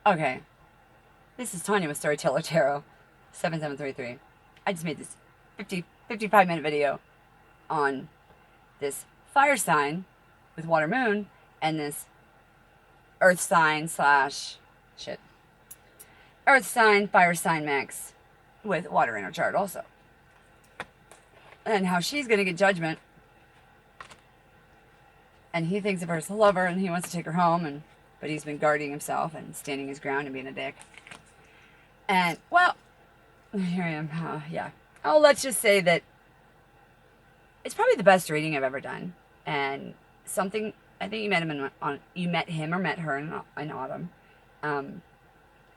Okay. This is Tanya with Storyteller Tarot 7733. I just made this 55-minute video on this fire sign with water moon and this earth sign slash earth sign, fire sign mix with water in her chart also. And how she's going to get judgment. And he thinks of her as a lover and he wants to take her home, but he's been guarding himself and standing his ground and being a dick. And, well, here I am. Yeah. Oh, let's just say that it's probably the best reading I've ever done. And something, I think you met him or met her in autumn.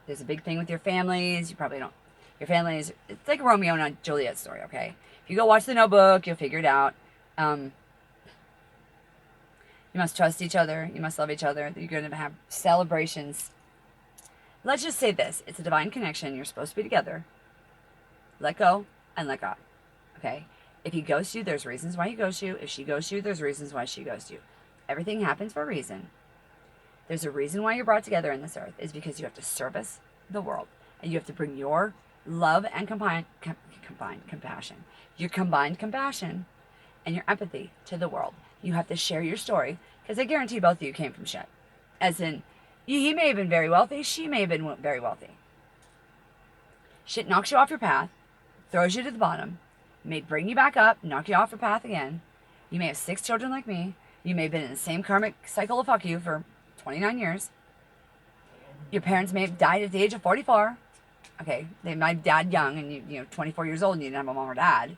There's a big thing with your families. You probably don't. Your family is, it's like a Romeo and Juliet story, okay? If you go watch The Notebook, you'll figure it out. You must trust each other. You must love each other. You're going to have celebrations. Let's just say this. It's a divine connection. You're supposed to be together. Let go and let God. Okay? If he ghosts you, there's reasons why he ghosts you. If she ghosts you, there's reasons why she ghosts you. Everything happens for a reason. There's a reason why you're brought together in this earth. Is because you have to service the world. And you have to bring your love and combined compassion. Your combined compassion and your empathy to the world. You have to share your story. Because I guarantee both of you came from shit. As in, he may have been very wealthy. She may have been very wealthy. Shit knocks you off your path. Throws you to the bottom. May bring you back up. Knock you off your path again. You may have 6 children like me. You may have been in the same karmic cycle of fuck you for 29 years. Your parents may have died at the age of 44. Okay, they might have died young and you know, 24 years old and you didn't have a mom or dad.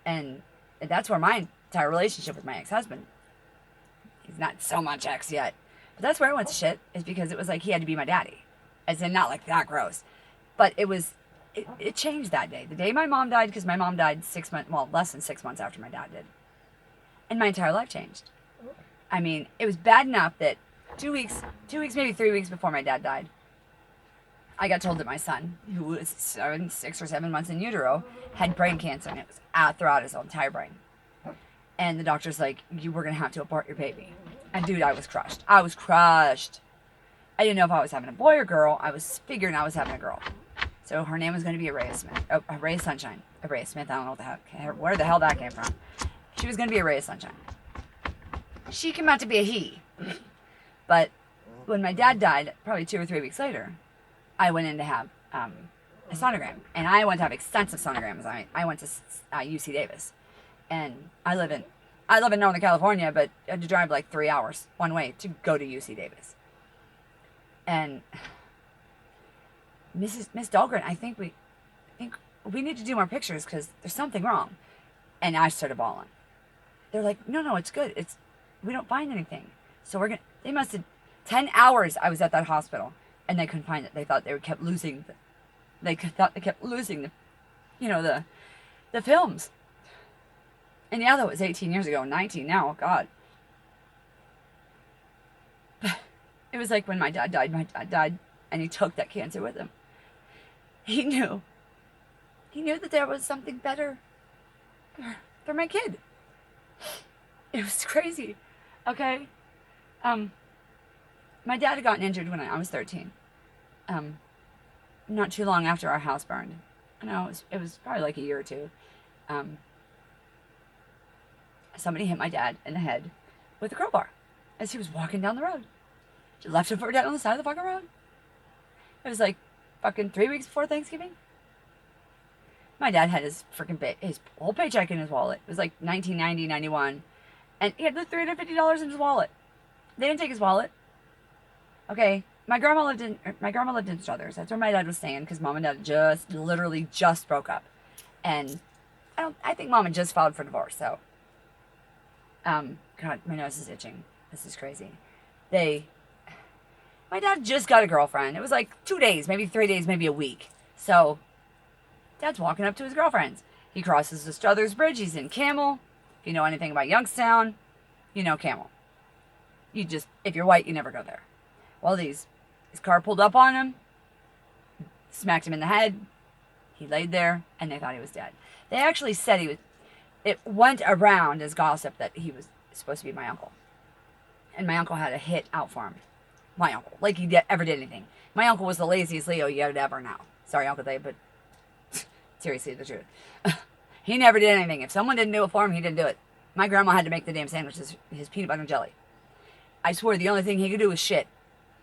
And that's where my entire relationship with my ex-husband. He's not so much ex yet. But that's where I went to shit, is because it was like he had to be my daddy. As in, not like that gross. But it changed that day. The day my mom died, because my mom died less than 6 months after my dad did. And my entire life changed. I mean, it was bad enough that 2 weeks, maybe 3 weeks before my dad died, I got told that my son, who was 6 or 7 months in utero, had brain cancer, and it was throughout his entire brain. And the doctor's like, you were going to have to abort your baby. And dude, I was crushed. I was crushed. I didn't know if I was having a boy or girl. I was figuring I was having a girl. So her name was going to be ARIES Smith. Oh, ARIES Sunshine. ARIES Smith, I don't know what the heck, where the hell that came from. She was going to be ARIES Sunshine. She came out to be a he. But when my dad died, probably 2 or 3 weeks later, I went in to have a sonogram. And I went to have extensive sonograms. I went to UC Davis. And I live in Northern California, but I had to drive like 3 hours one way to go to UC Davis. And Miss Dahlgren, I think we need to do more pictures because there's something wrong. And I started bawling. They're like, no, it's good. We don't find anything. So they must have 10 hours I was at that hospital and they couldn't find it. They thought they kept losing the films. And yeah, that was 18 years ago, 19 now, God. It was like when my dad died, and he took that cancer with him. He knew that there was something better for my kid. It was crazy, okay? My dad had gotten injured when I was 13. Not too long after our house burned. No, it was probably like a year or two. Somebody hit my dad in the head with a crowbar as he was walking down the road. Just left him for dead on the side of the fucking road. It was like fucking 3 weeks before Thanksgiving. My dad had his his whole paycheck in his wallet. It was like 1990, 91. And he had the $350 in his wallet. They didn't take his wallet. Okay, my grandma lived in Struthers. That's where my dad was staying because mom and dad literally just broke up. And I think mom had just filed for divorce, so. God, my nose is itching. This is crazy. My dad just got a girlfriend. It was like 2 days, maybe 3 days, maybe a week. So, dad's walking up to his girlfriend's. He crosses the Struthers Bridge. He's in Camel. If you know anything about Youngstown, you know Camel. If you're white, you never go there. Well, his car pulled up on him, smacked him in the head. He laid there, and they thought he was dead. They actually said it went around as gossip that he was supposed to be my uncle. And my uncle had a hit out for him. My uncle. Like he ever did anything. My uncle was the laziest Leo you would ever know. Sorry, Uncle Dave, but seriously, the truth. He never did anything. If someone didn't do it for him, he didn't do it. My grandma had to make the damn sandwiches, his peanut butter and jelly. I swear the only thing he could do was shit.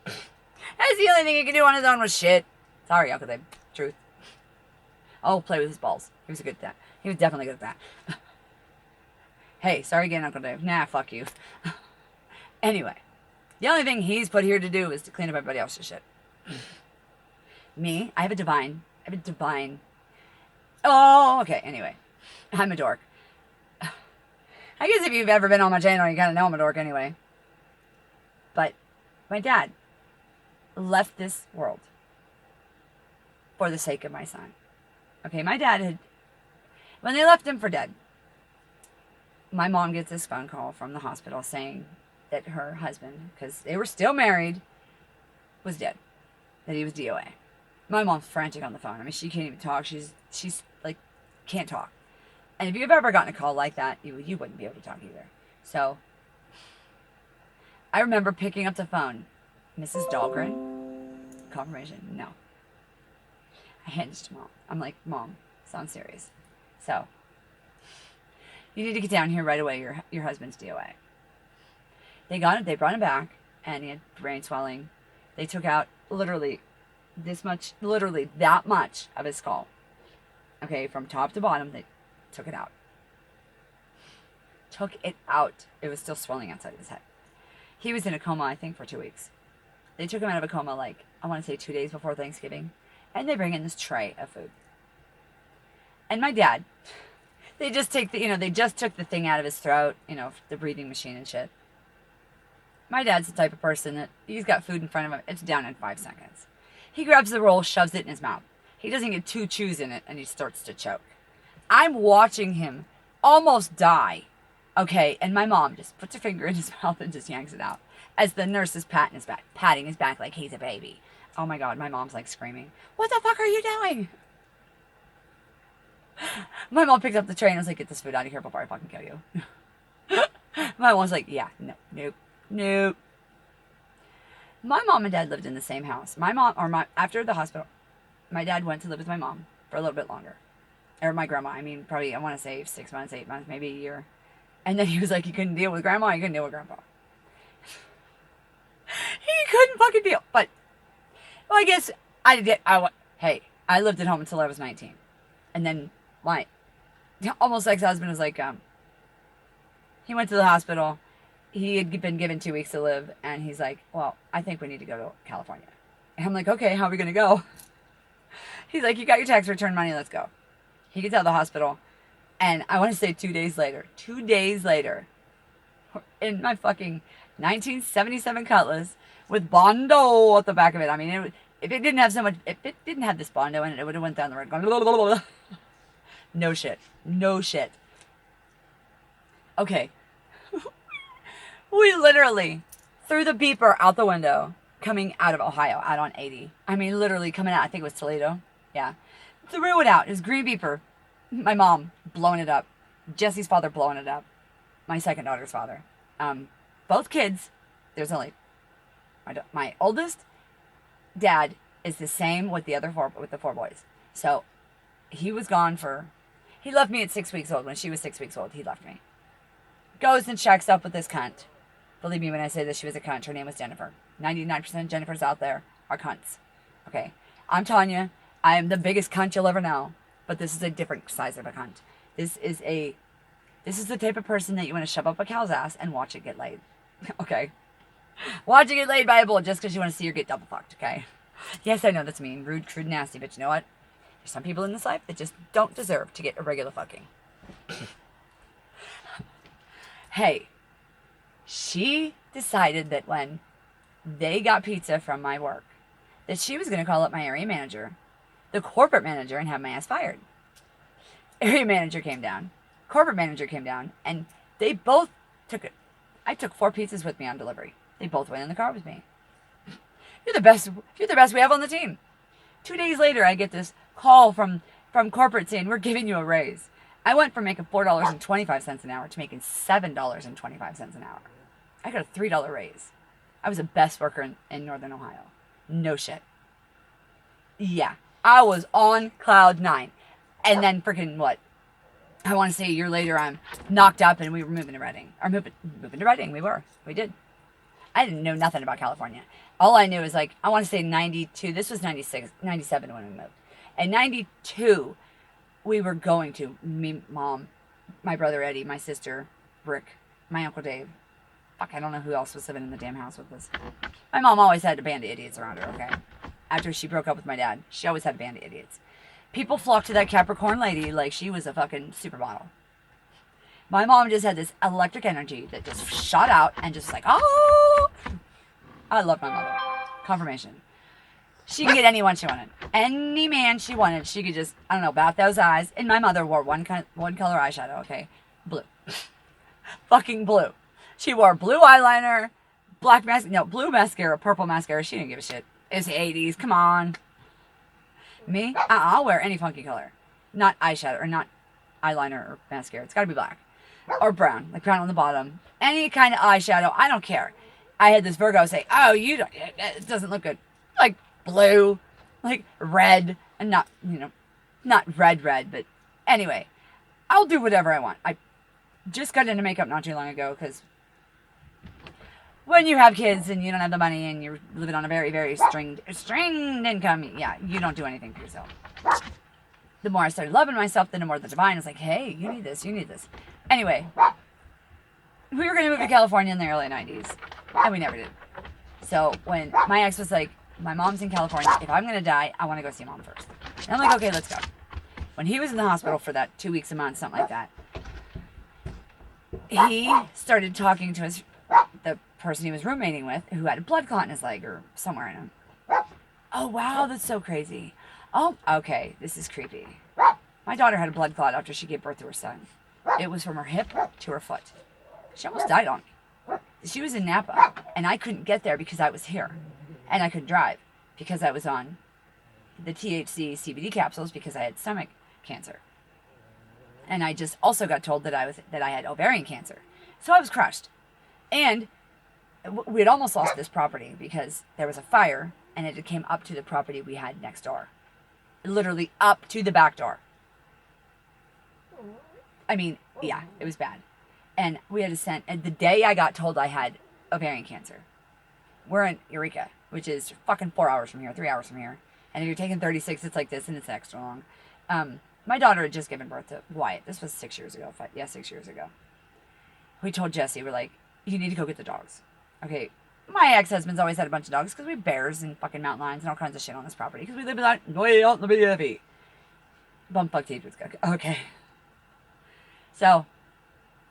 That's the only thing he could do on his own was shit. Sorry, Uncle Dave. Truth. Oh, play with his balls. He was good at that. He was definitely good at that. Hey, sorry again, Uncle Dave. Nah, fuck you. Anyway, the only thing he's put here to do is to clean up everybody else's shit. Me, I have a divine. Oh, okay, anyway. I'm a dork. I guess if you've ever been on my channel, you kind of know I'm a dork anyway. But my dad left this world for the sake of my son. Okay, my dad had, when they left him for dead, my mom gets this phone call from the hospital saying that her husband, because they were still married, was dead. That he was DOA. My mom's frantic on the phone. I mean, she can't even talk. She's like, can't talk. And if you've ever gotten a call like that, you wouldn't be able to talk either. So, I remember picking up the phone. Mrs. Dahlgren? Confirmation? No. I handed it to Mom. I'm like, Mom, sounds serious. So, you need to get down here right away. Your husband's DOA. They got him. They brought him back, and he had brain swelling. They took out literally this much, literally that much of his skull. Okay, from top to bottom, they took it out. Took it out. It was still swelling outside of his head. He was in a coma, I think, for 2 weeks. They took him out of a coma, like, I want to say 2 days before Thanksgiving. And they bring in this tray of food. And my dad, they just take the, they just took the thing out of his throat, the breathing machine and shit. My dad's the type of person that he's got food in front of him. It's down in 5 seconds. He grabs the roll, shoves it in his mouth. He doesn't get 2 chews in it, and he starts to choke. I'm watching him almost die. Okay, and my mom just puts her finger in his mouth and just yanks it out. As the nurse is patting his back like he's a baby. Oh my God, my mom's like screaming, "What the fuck are you doing?" My mom picked up the tray and was like, "Get this food out of here before I fucking kill you." My mom's like, "Yeah, nope. My mom and dad lived in the same house. After the hospital, my dad went to live with my mom for a little bit longer. Or my grandma, probably, I want to say 6 months, 8 months, maybe a year. And then he was like, he couldn't deal with grandma, he couldn't deal with grandpa. He couldn't fucking deal. But, well, I guess hey, I lived at home until I was 19. And then my almost ex-husband was like, he went to the hospital. He had been given 2 weeks to live. And he's like, well, I think we need to go to California. And I'm like, okay, how are we going to go? He's like, you got your tax return money, let's go. He gets out of the hospital. And I want to say 2 days later, in my fucking 1977 Cutlass with Bondo at the back of it. If it didn't have this Bondo in it, it would have went down the road going, blah, blah, blah, blah. No shit. Okay. We literally threw the beeper out the window coming out of Ohio, out on 80. Literally coming out, I think it was Toledo. Yeah. Threw it out. It was green beeper. My mom blowing it up. Jesse's father blowing it up. My second daughter's father. Both kids. There's only my oldest dad is the same with the four boys. So he was gone he left me at 6 weeks old. When she was 6 weeks old, he left me. Goes and checks up with this cunt. Believe me when I say that she was a cunt. Her name was Jennifer. 99% of Jennifers out there are cunts. Okay. I'm telling you, I am the biggest cunt you'll ever know. But this is a different size of a cunt. This is the type of person that you want to shove up a cow's ass and watch it get laid. Okay? Watch it get laid by a bull just because you want to see her get double fucked, okay? Yes, I know that's mean, rude, crude, nasty, but you know what? There's some people in this life that just don't deserve to get a regular fucking. Hey, she decided that when they got pizza from my work, that she was going to call up my area manager, the corporate manager, and have my ass fired. Area manager came down. Corporate manager came down. And they both took it. I took 4 pizzas with me on delivery. They both went in the car with me. You're the best we have on the team. 2 days later, I get this call from corporate saying, we're giving you a raise. I went from making $4.25 an hour to making $7.25 an hour. I got a $3 raise. I was the best worker in Northern Ohio. No shit. Yeah. I was on cloud 9. And then freaking what? I want to say a year later, I'm knocked up and we were moving to Reading. Or moving to Reading. We did. I didn't know nothing about California. All I knew is like, I want to say 92. This was 96, 97 when we moved. And 92, we were going to, me, Mom, my brother Eddie, my sister, Rick, my Uncle Dave. Fuck, I don't know who else was living in the damn house with us. My mom always had a band of idiots around her, okay? After she broke up with my dad, she always had a band of idiots. People flocked to that Capricorn lady like she was a fucking supermodel. My mom just had this electric energy that just shot out and just like, oh! I love my mother. Confirmation. She could get anyone she wanted. Any man she wanted. She could just, I don't know, bat those eyes. And my mother wore one color eyeshadow, okay? Blue. Fucking blue. She wore blue eyeliner, blue mascara, purple mascara. She didn't give a shit. It's the 80s. Come on. Me? I'll wear any funky color. Not eyeshadow or not eyeliner or mascara. It's got to be black. Or brown. Like brown on the bottom. Any kind of eyeshadow. I don't care. I had this Virgo say, oh, it doesn't look good. Like blue. Like red. And not, not red, but anyway. I'll do whatever I want. I just got into makeup not too long ago because when you have kids and you don't have the money and you're living on a very, very stringed income, yeah, you don't do anything for yourself. The more I started loving myself, then the more the divine was like, hey, you need this. Anyway, we were going to move to California in the early 90s, and we never did. So when my ex was like, my mom's in California, if I'm going to die, I want to go see mom first. And I'm like, okay, let's go. When he was in the hospital for that 2 weeks a month, something like that, he started talking to the person he was roommating with who had a blood clot in his leg or somewhere in him. Oh, wow, that's so crazy. Oh, okay, this is creepy. My daughter had a blood clot after she gave birth to her son. It was from her hip to her foot. She almost died on me. She was in Napa, and I couldn't get there because I was here. And I couldn't drive because I was on the THC CBD capsules because I had stomach cancer. And I just also got told that I had ovarian cancer. So I was crushed. And we had almost lost this property because there was a fire and it came up to the property we had next door. Literally up to the back door. I mean, yeah, it was bad. And we had to send, and the day I got told I had ovarian cancer, we're in Eureka, which is fucking 4 hours from here, 3 hours from here. And if you're taking 36, it's like this and it's extra long. My daughter had just given birth to Wyatt. This was 6 years ago. 6 years ago. We told Jesse, we're like, you need to go get the dogs. Okay, my ex-husband's always had a bunch of dogs because we have bears and fucking mountain lions and all kinds of shit on this property because we live way out in the BFE. Bumfuck teeth with okay. So,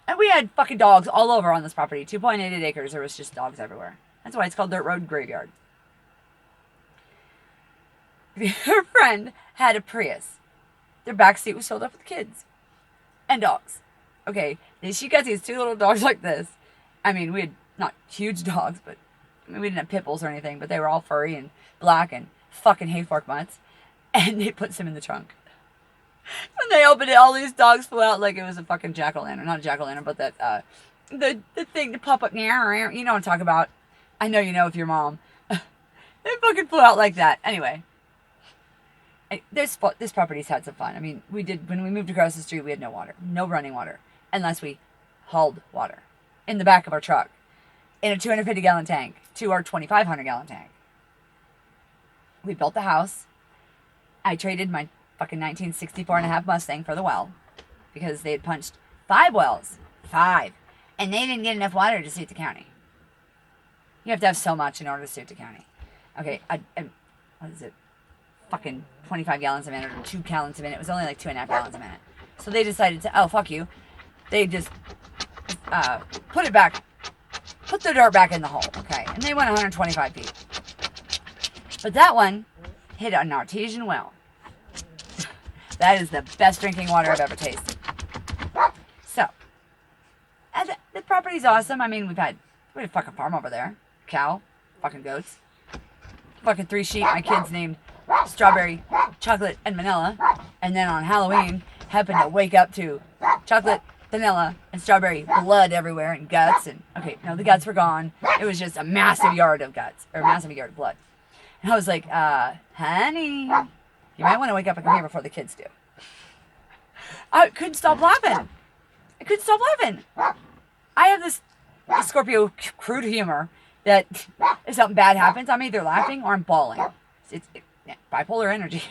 and we had fucking dogs all over on this property. 2.88 acres. There was just dogs everywhere. That's why it's called Dirt Road Graveyard. Her friend had a Prius. Their back seat was filled up with kids and dogs. Okay, she got these 2 little dogs like this. I mean, we had not huge dogs, but I mean, we didn't have pit bulls or anything, but they were all furry and black and fucking hayfork mutts. And they put some in the trunk. When they opened it, all these dogs flew out like it was a fucking jack-o'-lantern. Not a jack-o'-lantern, but that, the thing to pop up, you know what I'm talking about. I know you know with your mom. They fucking flew out like that. Anyway. This property's had some fun. I mean, when we moved across the street, we had no water. No running water. Unless we hauled water. In the back of our truck. In a 250-gallon tank. To our 2,500-gallon tank. We built the house. I traded my fucking 1964.5 Mustang for the well. Because they had punched 5 wells. 5. And they didn't get enough water to suit the county. You have to have so much in order to suit the county. Okay, what is it? Fucking 25 gallons a minute or 2 gallons a minute. It was only like 2.5 gallons a minute. So they decided to, oh, fuck you. They just put the dirt back in the hole, okay? And they went 125 feet. But that one hit an artesian well. That is the best drinking water I've ever tasted. So, the property's awesome. I mean, we had a fucking farm over there. Cow, fucking goats. Fucking 3 sheep. My kids named Strawberry, Chocolate, and Manila. And then on Halloween, happened to wake up to Chocolate, vanilla and strawberry, blood everywhere and guts. And okay, no, the guts were gone. It was just a massive yard of guts, or a massive yard of blood. And I was like, honey, you might want to wake up and come here before the kids do. I couldn't stop laughing. I couldn't stop laughing. I have this Scorpio crude humor that if something bad happens, I'm either laughing or I'm bawling. It's bipolar energy.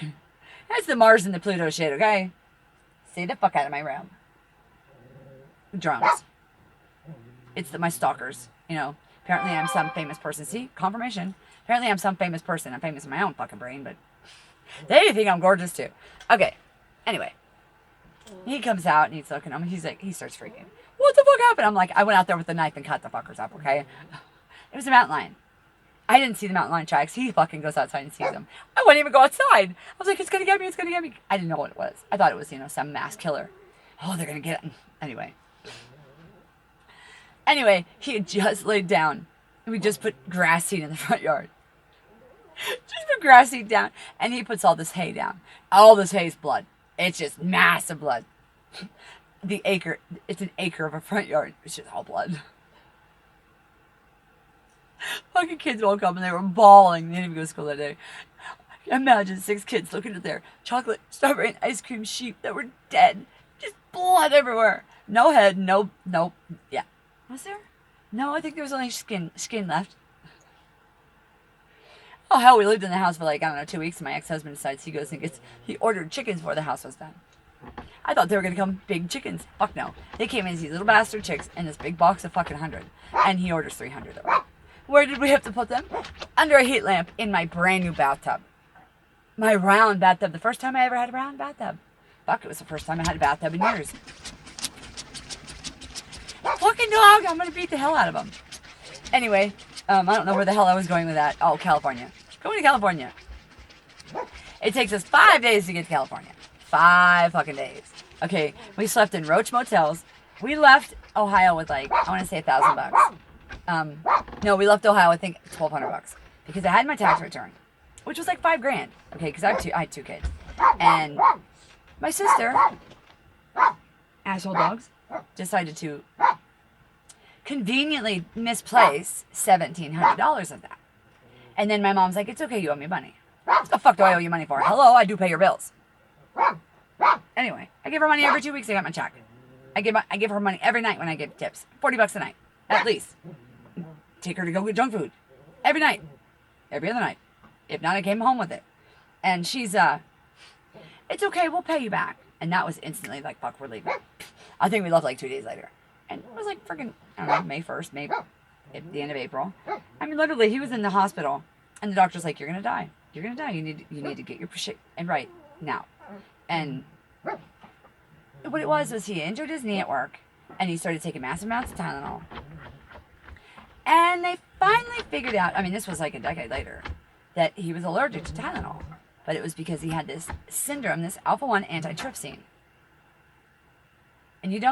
That's the Mars and the Pluto shit, okay? Stay the fuck out of my room. Drums. It's my stalkers, you know. Apparently I'm some famous person. See? Confirmation. Apparently I'm some famous person. I'm famous in my own fucking brain, but they think I'm gorgeous too. Okay. Anyway. He comes out and he's looking at me. He's like, he starts freaking. What the fuck happened? I'm like, I went out there with the knife and cut the fuckers up, okay? It was a mountain lion. I didn't see the mountain lion tracks. He fucking goes outside and sees them. I wouldn't even go outside. I was like, it's gonna get me, it's gonna get me. I didn't know what it was. I thought it was, you know, some mass killer. Oh, they're gonna get it. Anyway, he had just laid down. We just put grass seed in the front yard. Just put grass seed down. And he puts all this hay down. All this hay is blood. It's just massive blood. It's an acre of a front yard. It's just all blood. Fucking kids woke up and they were bawling. They didn't even go to school that day. Imagine 6 kids looking at their chocolate, strawberry, and ice cream sheep that were dead. Just blood everywhere. No head, no, yeah. Was there? No, I think there was only skin left. Oh, hell, we lived in the house for like, I don't know, 2 weeks, and my ex-husband decides he ordered chickens before the house was done. I thought they were going to come big chickens. Fuck no. They came in as these little bastard chicks in this big box of fucking 100. And he orders 300 of them. Where did we have to put them? Under a heat lamp in my brand new bathtub. My round bathtub. The first time I ever had a round bathtub. Fuck, it was the first time I had a bathtub in years. Fucking dog, I'm going to beat the hell out of him. Anyway, I don't know where the hell I was going with that. Oh, California. Going to California. It takes us 5 days to get to California. 5 fucking days. Okay, we slept in roach motels. We left Ohio with like, I want to say $1,000. No, we left Ohio, I think $1,200 because I had my tax return, which was like $5,000. Okay, because I had 2 kids, and my sister, asshole dogs, decided to conveniently misplace $1,700 of that. And then my mom's like, it's okay, you owe me money. What the fuck do I owe you money for? Hello, I do pay your bills. Anyway, I give her money every 2 weeks. I got my check. I give her money every night when I get tips. $40 a night, at least. Take her to go get junk food every night, every other night. If not, I came home with it. And she's it's okay, we'll pay you back. And that was instantly like, fuck, we're leaving. I think we left like 2 days later. And it was like freaking, I don't know, May 1st, maybe at the end of April. I mean, literally, he was in the hospital, and the doctor's like, you're gonna die. You're gonna die. You need to get your shit and right now. And what it was he injured his knee at work, and he started taking massive amounts of Tylenol. And they finally figured out, I mean, this was like a decade later, that he was allergic to Tylenol. But it was because he had this syndrome, this alpha-1 antitrypsin. And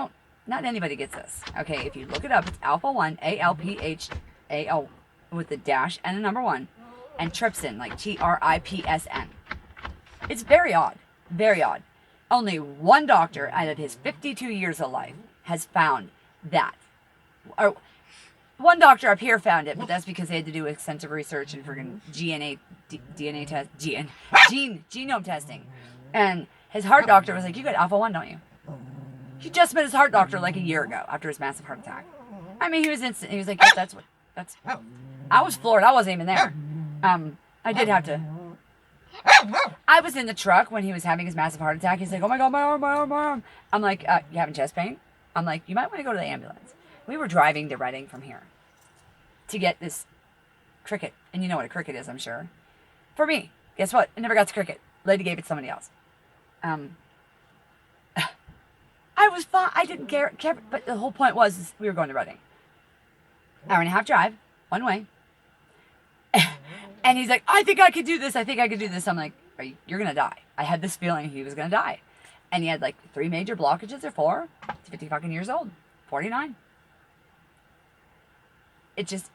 not anybody gets this. Okay, if you look it up, it's alpha-1, A-L-P-H-A-L, with the dash and the number 1, and trypsin, like T-R-I-P-S-N. It's very odd. Very odd. Only one doctor out of his 52 years of life has found that. Or one doctor up here found it, but that's because they had to do extensive research and friggin' genome testing. And his heart doctor was like, you got alpha-1, don't you? He just met his heart doctor like a year ago after his massive heart attack. I mean, he was instant. He was like, yeah, that's. I was floored. I wasn't even there. I did have to. I was in the truck when he was having his massive heart attack. He's like, oh my God, my arm, my arm, my arm. I'm like, you having chest pain? I'm like, you might want to go to the ambulance. We were driving to Reading from here to get this cricket. And you know what a cricket is, I'm sure. For me, guess what? I never got the cricket. Lady gave it to somebody else. I was fine. I didn't care. But the whole point was we were going to Reading. Hour and a half drive, one way. And he's like, I think I could do this. I think I could do this. I'm like, you're going to die. I had this feeling he was going to die. And he had like 3 major blockages or 4. He's 50 fucking years old. 49. It's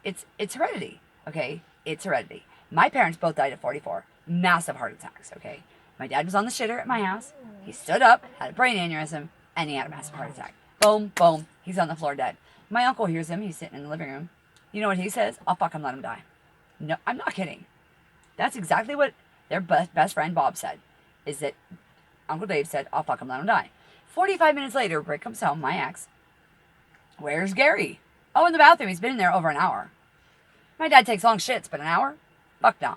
heredity. Okay. It's heredity. My parents both died at 44. Massive heart attacks. Okay. My dad was on the shitter at my house. He stood up, had a brain aneurysm, and he had a massive heart attack. Boom, boom. He's on the floor dead. My uncle hears him. He's sitting in the living room. You know what he says? I'll fucking let him die. No, I'm not kidding. That's exactly what their best friend Bob said. Is that Uncle Dave said, I'll fucking let him die. 45 minutes later, Rick comes home, my ex. Where's Gary? Oh, in the bathroom. He's been in there over an hour. My dad takes long shits, but an hour? Fuck nah.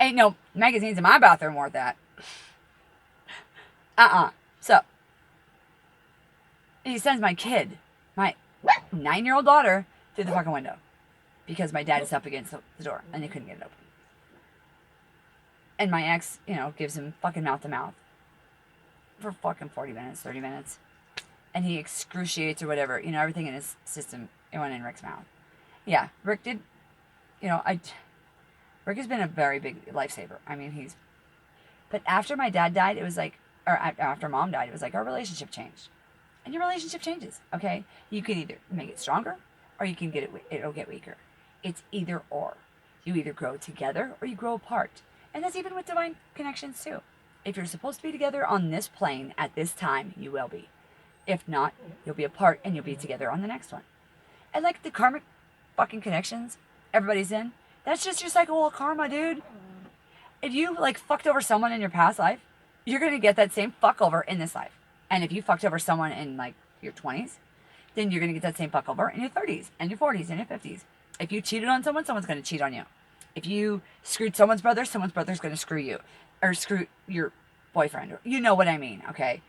Ain't no magazines in my bathroom worth that. So, he sends my kid, my 9-year-old daughter, through the fucking window. Because my dad is up against the door, and they couldn't get it open. And my ex, gives him fucking mouth to mouth. For fucking 40 minutes, 30 minutes. And he excruciates or whatever. Everything in his system, it went in Rick's mouth. Yeah, Rick did, Rick has been a very big lifesaver. I mean, but after my dad died, it was like, or after mom died, it was like our relationship changed. And your relationship changes, okay? You can either make it stronger, or you can it'll get weaker. It's either or. You either grow together, or you grow apart. And that's even with divine connections, too. If you're supposed to be together on this plane at this time, you will be. If not, you'll be apart, and you'll be together on the next one. And like the karmic fucking connections everybody's in, that's just your cycle of karma, dude. If you fucked over someone in your past life, you're going to get that same fuck over in this life. And if you fucked over someone in your 20s, then you're going to get that same fuck over in your 30s and your 40s and your 50s. If you cheated on someone, someone's going to cheat on you. If you screwed someone's brother's going to screw you. Or screw your boyfriend. You know what I mean, okay?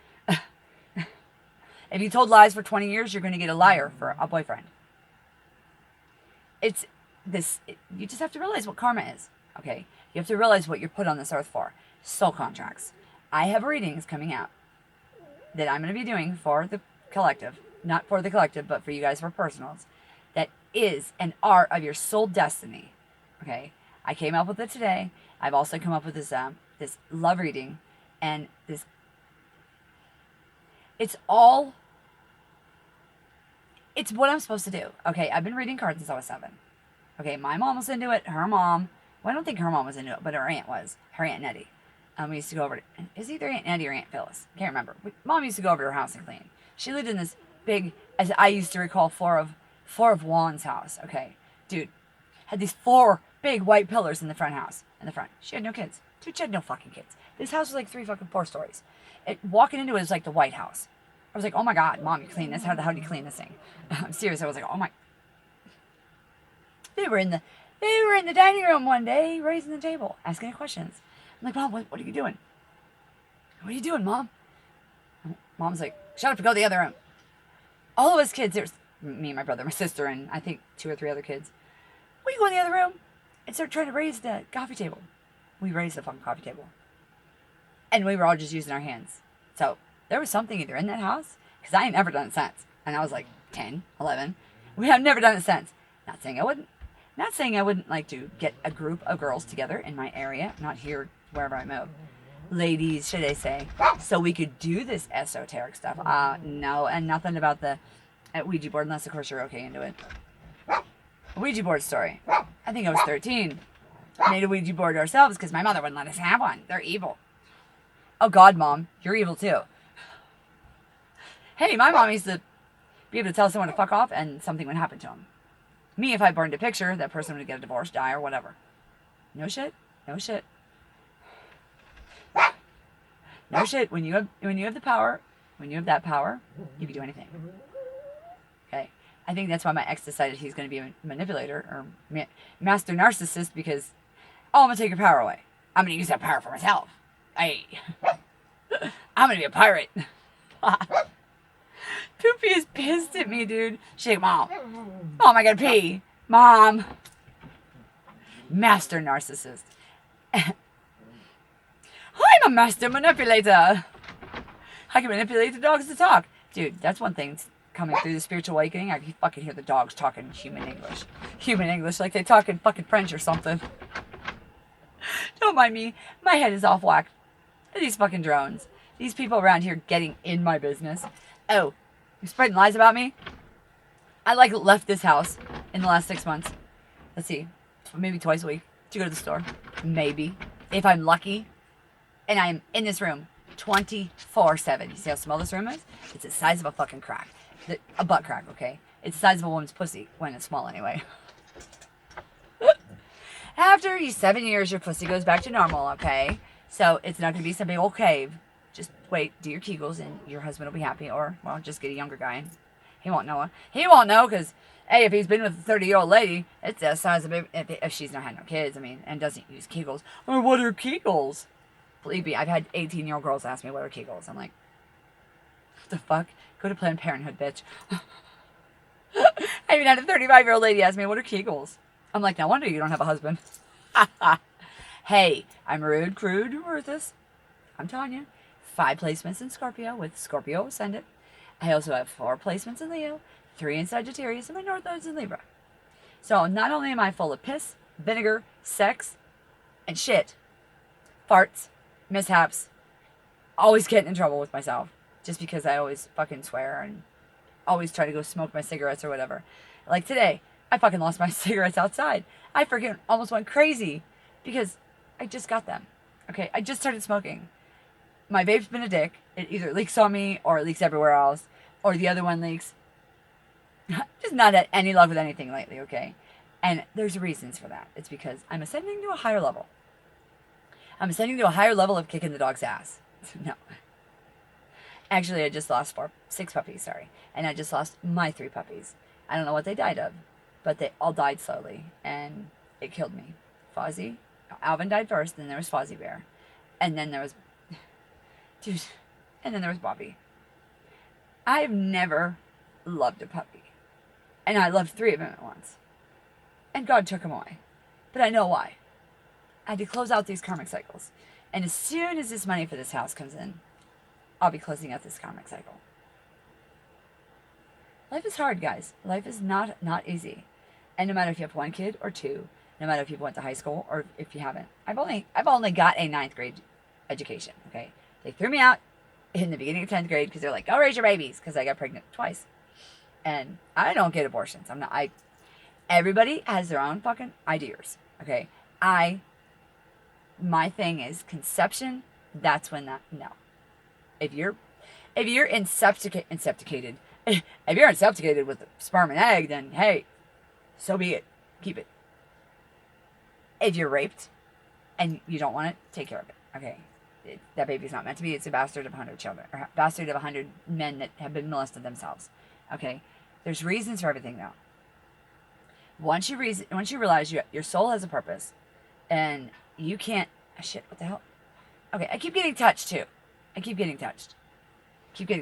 If you told lies for 20 years, you're going to get a liar for a boyfriend. You just have to realize what karma is, okay? You have to realize what you're put on this earth for. Soul contracts. I have readings coming out that I'm going to be doing for the collective. Not for the collective, but for you guys for personals. That is and are of your soul destiny, okay? I came up with it today. I've also come up with this love reading. And it's what I'm supposed to do. Okay, I've been reading cards since I was 7. Okay, my mom was into it. Her mom, well, I don't think her mom was into it, but her aunt was. Her Aunt Nettie. We used to go over to, is either Aunt Nettie or Aunt Phyllis? Can't remember. Mom used to go over to her house and clean. She lived in this big, as I used to recall, four of Wands house. Okay, dude, had these 4 big white pillars in the front house. In the front, she had no kids. Dude, she had no fucking kids. This house was like 4 stories. Walking into it was like the White House. I was like, oh my God, Mom, you clean this? How do you clean this thing? I'm serious. I was like, oh my. They were in the dining room one day, raising the table, asking questions. I'm like, Mom, what are you doing? What are you doing, Mom? Mom's like, shut up and go to the other room. All of us kids, there's me and my brother, my sister, and I think 2 or 3 other kids. We go in the other room and start trying to raise the coffee table. We raised the fucking coffee table. And we were all just using our hands. So there was something either in that house, because I ain't never done it since. And I was like 10, 11. We have never done it since. Not saying I wouldn't like to get a group of girls together in my area, not here, wherever I move. Ladies, should I say, so we could do this esoteric stuff. No, and nothing about the Ouija board, unless of course you're okay into it. Ouija board story. I think I was 13. Made a Ouija board ourselves because my mother wouldn't let us have one. They're evil. Oh God, Mom, you're evil too. Hey, my mom used to be able to tell someone to fuck off and something would happen to them. Me, if I burned a picture, that person would get a divorce, die, or whatever. No shit. No shit. No shit. When you have the power, when you have that power, you can do anything. Okay. I think that's why my ex decided he's going to be a manipulator or master narcissist because, I'm going to take your power away. I'm going to use that power for myself. Hey. I'm going to be a pirate. Poopy is pissed at me, dude. She's like, Mom, I got to pee. Mom. Master narcissist. I'm a master manipulator. I can manipulate the dogs to talk. Dude, that's one thing coming through the spiritual awakening. I can fucking hear the dogs talking human English. Human English, like they talk in fucking French or something. Don't mind me. My head is off whack. These fucking drones. These people around here getting in my business. Oh, you're spreading lies about me? I left this house in the last 6 months. Let's see. Maybe twice a week to go to the store. Maybe. If I'm lucky. And I'm in this room 24/7. You see how small this room is? It's the size of a fucking crack. A butt crack, okay? It's the size of a woman's pussy, when it's small anyway. After 7 years, your pussy goes back to normal, okay? So it's not going to be some big old cave. Just wait, do your Kegels, and your husband will be happy. Or, well, just get a younger guy, and he won't know. He won't know, because, hey, if he's been with a 30-year-old lady, it's the size of it. If she's not had no kids, I mean, and doesn't use Kegels. Or what are Kegels? Believe me, I've had 18-year-old girls ask me what are Kegels. I'm like, what the fuck? Go to Planned Parenthood, bitch. I even had a 35-year-old lady ask me, what are Kegels? I'm like, no wonder you don't have a husband. Hey, I'm rude, crude, ruthless. I'm telling you. 5 placements in Scorpio with Scorpio Ascendant. I also have 4 placements in Leo, 3 in Sagittarius, and my North Node's in Libra. So not only am I full of piss, vinegar, sex, and shit, farts, mishaps, always getting in trouble with myself just because I always fucking swear and always try to go smoke my cigarettes or whatever. Like today, I fucking lost my cigarettes outside. I freaking almost went crazy because I just got them. Okay, I just started smoking. My vape's been a dick. It either leaks on me or it leaks everywhere else, or the other one leaks. Just not at any luck with anything lately, okay? And there's reasons for that. It's because I'm ascending to a higher level. I'm ascending to a higher level of kicking the dog's ass. No. Actually, I just lost 6 puppies, sorry. And I just lost my 3 puppies. I don't know what they died of, but they all died slowly, and it killed me. Fozzie, Alvin died first, then there was Fozzie Bear. And then there was, dude, and then there was Bobby. I've never loved a puppy. And I loved 3 of them at once. And God took them away. But I know why. I had to close out these karmic cycles. And as soon as this money for this house comes in, I'll be closing out this karmic cycle. Life is hard, guys. Life is not easy. And no matter if you have 1 kid or 2, no matter if you went to high school or if you haven't. I've only got a 9th grade education, okay? They threw me out in the beginning of 10th grade because they're like, go raise your babies, because I got pregnant twice. And I don't get abortions. Everybody has their own fucking ideas, okay? My thing is conception, that's when no. If you're incepticated, if you're incepticated with sperm and egg, then hey, so be it. Keep it. If you're raped and you don't want it, take care of it. Okay, that baby's not meant to be. It's a bastard of 100 children, or bastard of 100 men that have been molested themselves. Okay, there's reasons for everything though. Once you realize your soul has a purpose, and you can't. Shit, what the hell? Okay, I keep getting touched too. Keep getting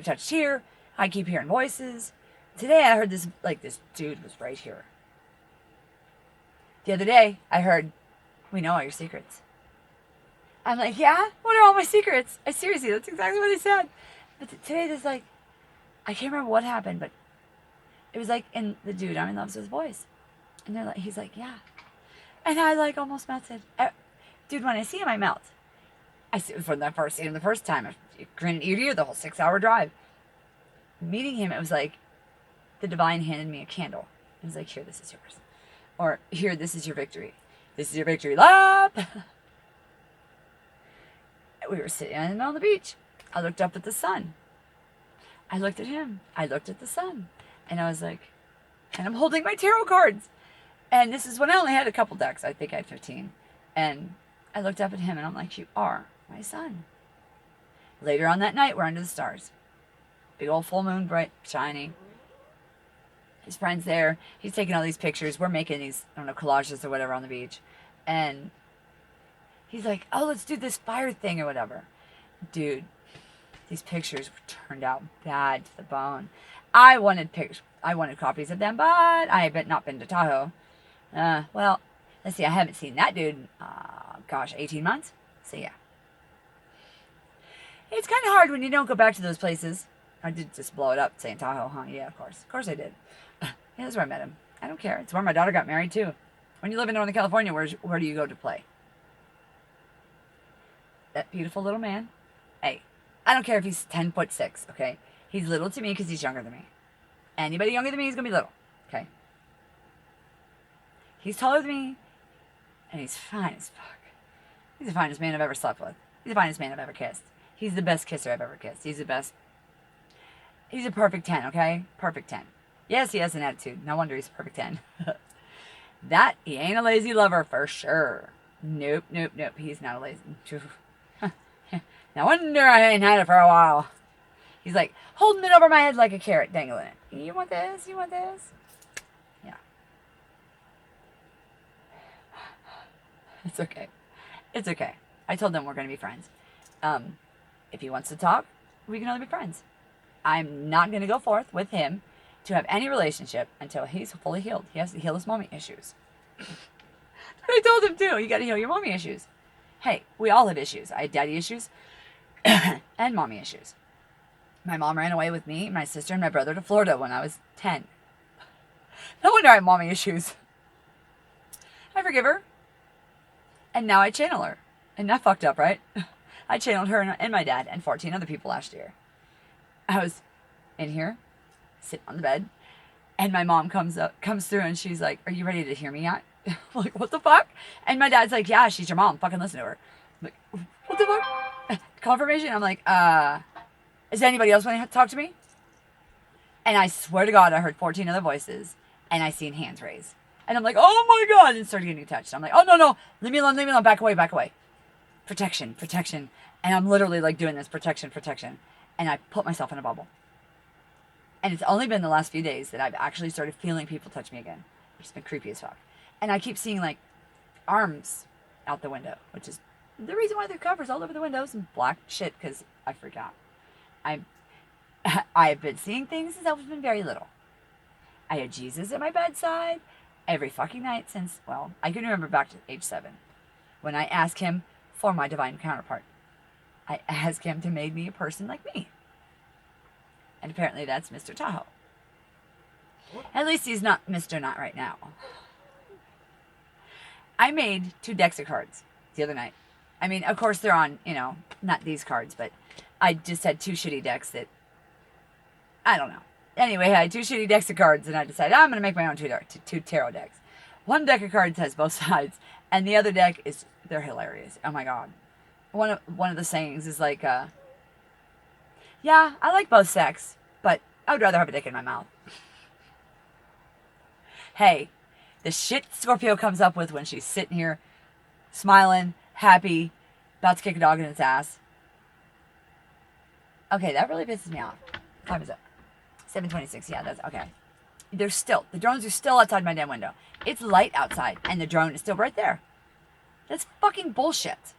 touched here. I keep hearing voices. Today I heard this dude was right here. The other day I heard, we know all your secrets. I'm like, yeah? What are all my secrets? Seriously, that's exactly what he said. But today there's I can't remember what happened, but it was in the dude, I'm in love with his voice. And he's like, yeah. And I almost melted. Dude, when I see him, I melt. I see him the first time. I grinned ear to ear the whole 6-hour drive. Meeting him, it was like the divine handed me a candle. It was like, here, this is yours. Or, here, this is your victory. This is your victory lap. We were sitting on the beach. I looked up at the sun. I looked at him. I looked at the sun. And I was like, and I'm holding my tarot cards. And this is when I only had a couple decks. I think I had 15. And I looked up at him and I'm like, you are my son. Later on that night, we're under the stars. Big old full moon, bright, shiny. His friend's there. He's taking all these pictures. We're making these, I don't know, collages or whatever on the beach. And he's like, oh, let's do this fire thing or whatever. Dude, these pictures turned out bad to the bone. I wanted copies of them, but I have not been to Tahoe. Well, let's see, I haven't seen that dude, 18 months? So yeah. It's kind of hard when you don't go back to those places. I did just blow it up saying Tahoe, huh? Yeah, of course. Of course I did. Yeah, that's where I met him. I don't care. It's where my daughter got married, too. When you live in Northern California, where do you go to play? That beautiful little man. Hey, I don't care if he's 10'6", okay? He's little to me because he's younger than me. Anybody younger than me is going to be little, okay? He's taller than me, and he's fine as fuck. He's the finest man I've ever slept with. He's the finest man I've ever kissed. He's the best kisser I've ever kissed. He's the best. He's a perfect 10, okay? Perfect 10. Yes, he has an attitude. No wonder he's a perfect 10. That, he ain't a lazy lover for sure. Nope, nope, nope. He's not a lazy. No wonder I ain't had it for a while. He's like holding it over my head like a carrot, dangling it. You want this? You want this? Yeah. It's okay. It's okay. I told them we're going to be friends. If he wants to talk, we can only be friends. I'm not going to go forth with him to have any relationship until he's fully healed. He has to heal his mommy issues. I told him too. You got to heal your mommy issues. Hey, we all have issues. I had daddy issues and mommy issues. My mom ran away with me, my sister, and my brother to Florida when I was 10. No wonder I have mommy issues. I forgive her. And now I channel her. And that fucked up, right? I channeled her and my dad and 14 other people last year. I was in here, sitting on the bed, and my mom comes through and she's like, "Are you ready to hear me yet?" I'm like, "What the fuck?" And my dad's like, "Yeah, she's your mom. Fucking listen to her." I'm like, "What the fuck?" Confirmation. I'm like, "Is anybody else want to talk to me?" And I swear to God, I heard 14 other voices, and I seen hands raised. And I'm like, "Oh my God," and started getting touched. I'm like, "Oh, no, leave me alone, back away. Protection. And I'm literally like doing this, protection. And I put myself in a bubble. And it's only been the last few days that I've actually started feeling people touch me again, which has been creepy as fuck. And I keep seeing like arms out the window, which is the reason why there are covers all over the windows and black shit, because I freak out. I've been seeing things since I've been very little. I had Jesus at my bedside every fucking night since, well, I can remember back to age 7, when I asked him for my divine counterpart. I asked him to make me a person like me. And apparently that's Mr. Tahoe. At least he's not Mr. Not right now. I made 2 decks of cards the other night. I mean, of course they're on, not these cards, but I just had 2 shitty decks that, I don't know. Anyway, I had 2 shitty decks of cards, and I decided I'm going to make my own 2 tarot decks. One deck of cards has both sides, and the other deck is, they're hilarious. Oh my God. One of the sayings is like, yeah, I like both sex, but I would rather have a dick in my mouth. Hey, the shit Scorpio comes up with when she's sitting here, smiling, happy, about to kick a dog in its ass. Okay, that really pisses me off. What time is it? 7:26. Yeah, that's okay. The drones are still outside my damn window. It's light outside, and the drone is still right there. That's fucking bullshit.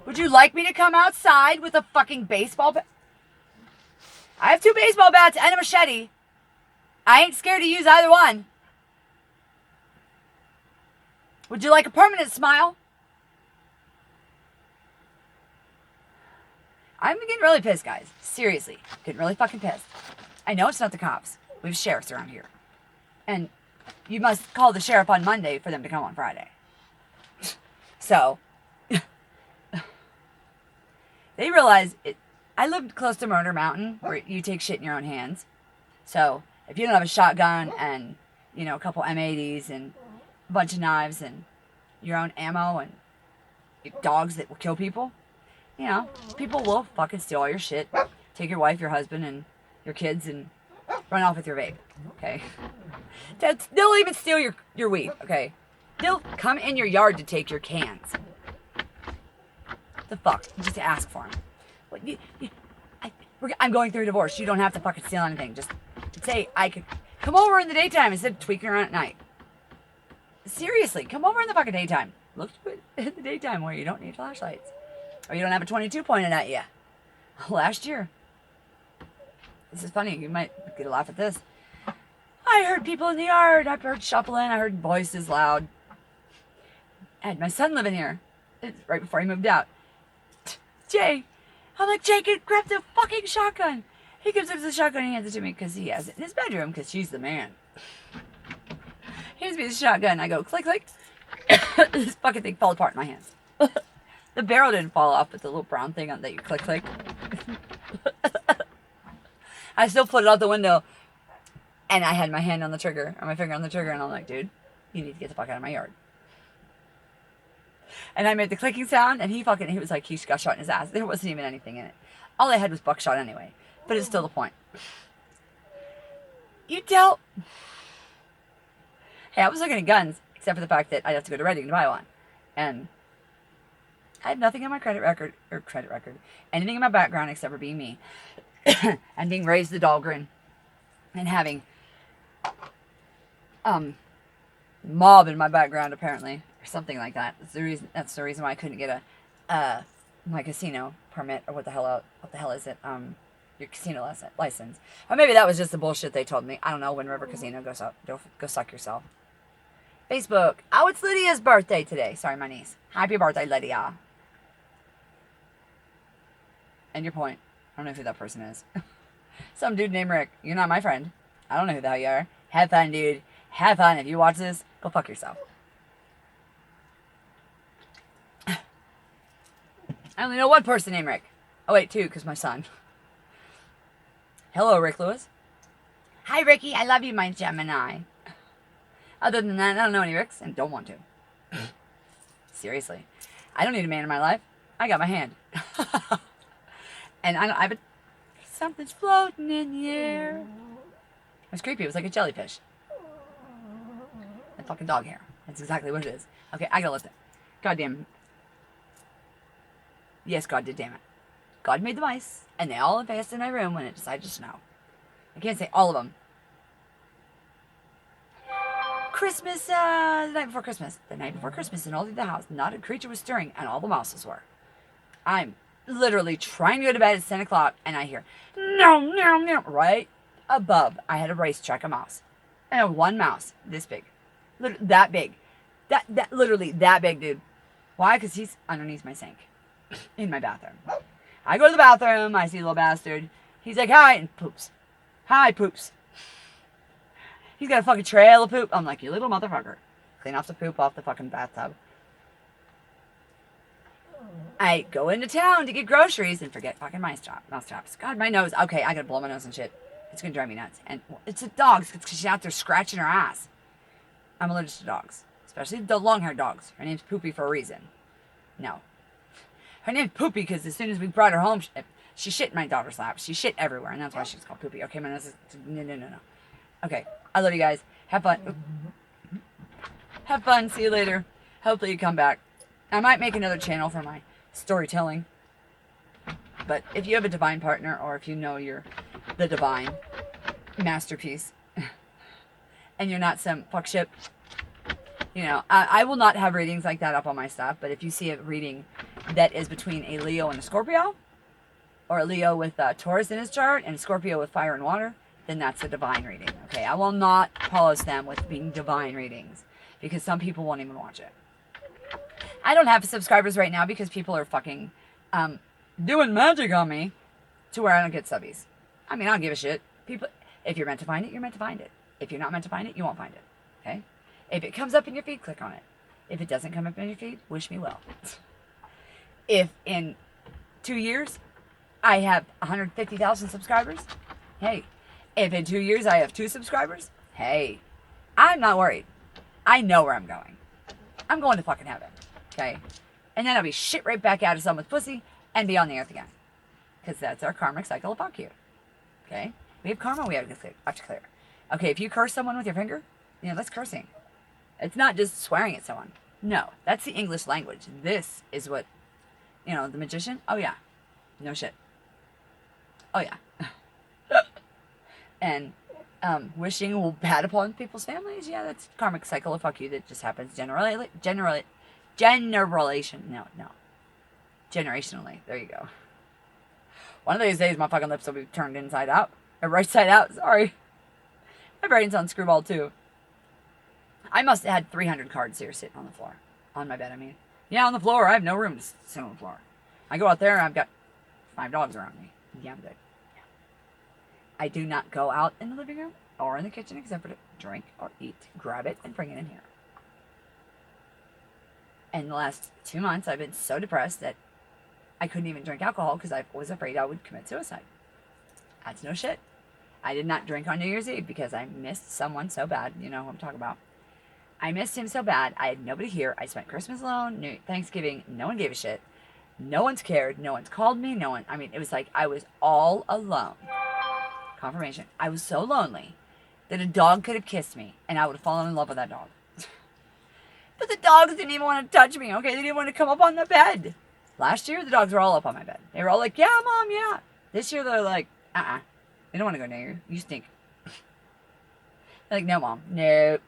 Would you like me to come outside with a fucking baseball bat? I have 2 baseball bats and a machete. I ain't scared to use either one. Would you like a permanent smile? I'm getting really pissed, guys. Seriously. Getting really fucking pissed. I know it's not the cops. We have sheriffs around here. And you must call the sheriff on Monday for them to come on Friday. So, they realize it. I lived close to Murder Mountain, where you take shit in your own hands. So, if you don't have a shotgun and, a couple M80s and a bunch of knives and your own ammo and dogs that will kill people, people will fucking steal all your shit, take your wife, your husband, and your kids, and run off with your vape, okay? They'll even steal your weed, okay? They'll come in your yard to take your cans. The fuck? Just ask for them. I'm going through a divorce. You don't have to fucking steal anything. Just say I could come over in the daytime instead of tweaking around at night. Seriously, come over in the fucking daytime. Look in the daytime where you don't need flashlights. Or you don't have a 22 pointed at you. Last year. This is funny. You might get a laugh at this. I heard people in the yard. I heard shuffling. I heard voices loud. I had my son living here. It's right before he moved out. Jay. I'm like, Jay, grab the fucking shotgun. He gives us the shotgun and hands it to me because he has it in his bedroom because she's the man. He hands me the shotgun. I go, click, click. This fucking thing fell apart in my hands. The barrel didn't fall off, but the little brown thing on that you click, click. I still put it out the window, and I had my hand on the trigger, or my finger on the trigger, and I'm like, dude, you need to get the fuck out of my yard. And I made the clicking sound, and he was like, he got shot in his ass. There wasn't even anything in it. All I had was buckshot anyway. But it's still the point. You dealt... Hey, I was looking at guns, except for the fact that I'd have to go to Reading to buy one. And I have nothing in my credit record, anything in my background except for being me. And being raised the Dahlgren. And having mob in my background, apparently. Or something like that. That's the reason why I couldn't get my casino permit, or what the hell is it? Your casino license. Or maybe that was just the bullshit they told me. I don't know. Wind River Casino, go suck yourself. Facebook. Oh, it's Lydia's birthday today. Sorry, my niece. Happy birthday, Lydia. And your point. I don't know who that person is. Some dude named Rick. You're not my friend. I don't know who the hell you are. Have fun, dude. Have fun. If you watch this, go fuck yourself. I only know one person named Rick. Oh, wait, two, because my son. Hello, Rick Lewis. Hi, Ricky. I love you, my Gemini. Other than that, I don't know any Ricks and don't want to. Seriously. I don't need a man in my life. I got my hand. And something's floating in the air. It was creepy. It was like a jellyfish. And fucking dog hair. That's exactly what it is. Okay, I gotta lift it. Goddamn. Yes, God did, damn it. God made the mice, and they all infested in my room when it decided to snow. I can't say all of them. Christmas, the night before Christmas. The night before Christmas, and all through the house, not a creature was stirring, and all the mouses were. I'm literally trying to go to bed at 10 o'clock, and I hear, no, no, no, right above. I had a racetrack of mouse. And I had one mouse, this big. That big. Literally that big, dude. Why? Because he's underneath my sink. In my bathroom. I go to the bathroom, I see the little bastard. He's like, hi, and poops. Hi, poops. He's got a fucking trail of poop. I'm like, you little motherfucker. Clean off the poop off the fucking bathtub. I go into town to get groceries and forget fucking mouse traps. God, my nose. Okay, I gotta blow my nose and shit. It's gonna drive me nuts. And it's a dog. It's because she's out there scratching her ass. I'm allergic to dogs. Especially the long-haired dogs. Her name's Poopy for a reason. No. Her name's Poopy because as soon as we brought her home, she shit in my daughter's lap. She shit everywhere, and that's why she's called Poopy. Okay, my nose is... No. Okay, I love you guys. Have fun. Have fun. See you later. Hopefully you come back. I might make another channel for my storytelling. But if you have a divine partner, or if you know you're the divine masterpiece, and you're not some fuck ship, you know, I will not have readings like that up on my stuff. But if you see a reading that is between a Leo and a Scorpio, or a Leo with Taurus in his chart, and a Scorpio with fire and water, then that's a divine reading. Okay, I will not polish them with being divine readings, because some people won't even watch it. I don't have subscribers right now because people are fucking doing magic on me to where I don't get subbies. I mean, I don't give a shit. People, if you're meant to find it, you're meant to find it. If you're not meant to find it, you won't find it. Okay? If it comes up in your feed, click on it. If it doesn't come up in your feed, wish me well. If in 2 years I have 150,000 subscribers, hey. If in 2 years I have 2 subscribers, hey. I'm not worried. I know where I'm going. I'm going to fucking heaven. Okay? And then I'll be shit right back out of someone's pussy and be on the earth again. Because that's our karmic cycle of fuck you. Okay? We have karma we have to clear. Okay, if you curse someone with your finger, you know, that's cursing. It's not just swearing at someone. No, that's the English language. This is what, you know, the magician. Oh, yeah. No shit. Oh, yeah. And wishing bad upon people's families. Yeah, that's karmic cycle of fuck you that just happens generationally. There you go. One of these days, my fucking lips will be turned inside out. Or right side out, sorry. My brain's on screwball, too. I must have had 300 cards here sitting on the floor. On my bed, I mean. Yeah, on the floor. I have no room to sit on the floor. I go out there and I've got 5 dogs around me. Yeah, I'm good. Yeah. I do not go out in the living room or in the kitchen except for to drink or eat. Grab it and bring it in here. And the last 2 months, I've been so depressed that I couldn't even drink alcohol because I was afraid I would commit suicide. That's no shit. I did not drink on New Year's Eve because I missed someone so bad. You know who I'm talking about. I missed him so bad. I had nobody here. I spent Christmas alone, New Thanksgiving. No one gave a shit. No one's cared. No one's called me. No one. I mean, it was like I was all alone. Confirmation. I was so lonely that a dog could have kissed me and I would have fallen in love with that dog. But the dogs didn't even want to touch me, okay? They didn't want to come up on the bed. Last year, the dogs were all up on my bed. They were all like, yeah, Mom, yeah. This year, they're like, They don't want to go near you. You stink. They're like, no, Mom. No.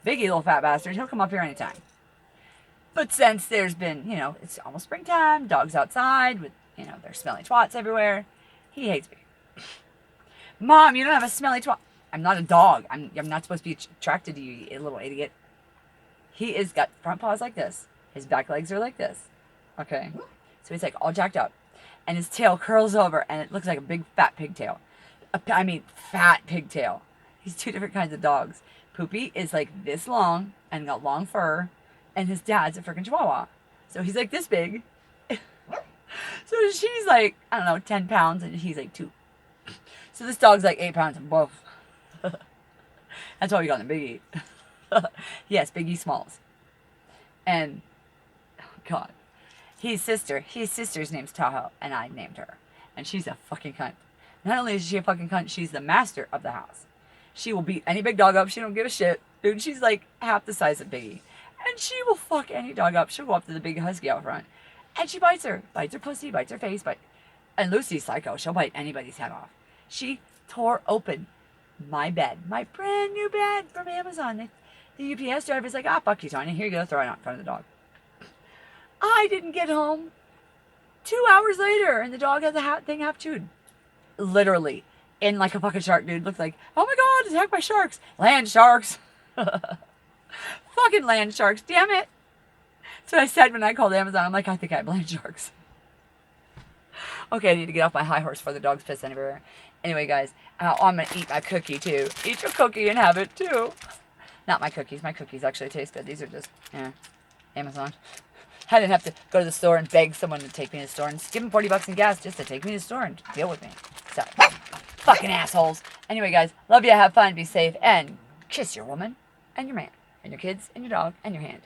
Biggie, little fat bastard. He'll come up here anytime. But since there's been, you know, it's almost springtime, dogs outside with, you know, there's smelly twats everywhere. He hates me. Mom, you don't have a smelly twat. I'm not a dog. I'm not supposed to be attracted to you, you little idiot. He is got front paws like this. His back legs are like this. Okay. So he's like all jacked up. And his tail curls over and it looks like a big fat pigtail. I mean, fat pigtail. He's two different kinds of dogs. Poopy is like this long and got long fur. And his dad's a freaking Chihuahua. So he's like this big. So she's like, I don't know, 10 pounds and he's like 2. So this dog's like 8 pounds and both. That's why we got him Biggie. Yes, Biggie Smalls. And, oh God. His sister's name's Tahoe, and I named her. And she's a fucking cunt. Not only is she a fucking cunt, she's the master of the house. She will beat any big dog up. She don't give a shit. Dude, she's like half the size of Biggie. And she will fuck any dog up. She'll go up to the big husky out front. And she bites her. Bites her pussy, bites her face. And Lucy's psycho. She'll bite anybody's head off. She tore open my bed. My brand new bed from Amazon. The UPS driver's like, fuck you, Tanya. Here you go. Throw it out in front of the dog. I didn't get home 2 hours later, and the dog had the thing half chewed. Literally. In like a fucking shark, dude. Looked like, oh my God, attacked by sharks. Land sharks. Fucking land sharks. Damn it. That's what I said when I called Amazon. I'm like, I think I have land sharks. Okay, I need to get off my high horse before the dog's piss everywhere. Anyway, guys, I'm going to eat my cookie, too. Eat your cookie and have it, too. Not my cookies. My cookies actually taste good. These are just, Amazon. I didn't have to go to the store and beg someone to take me to the store and give them $40 in gas just to take me to the store and deal with me. So, fucking assholes. Anyway, guys, love you, have fun, be safe, and kiss your woman and your man and your kids and your dog and your hand.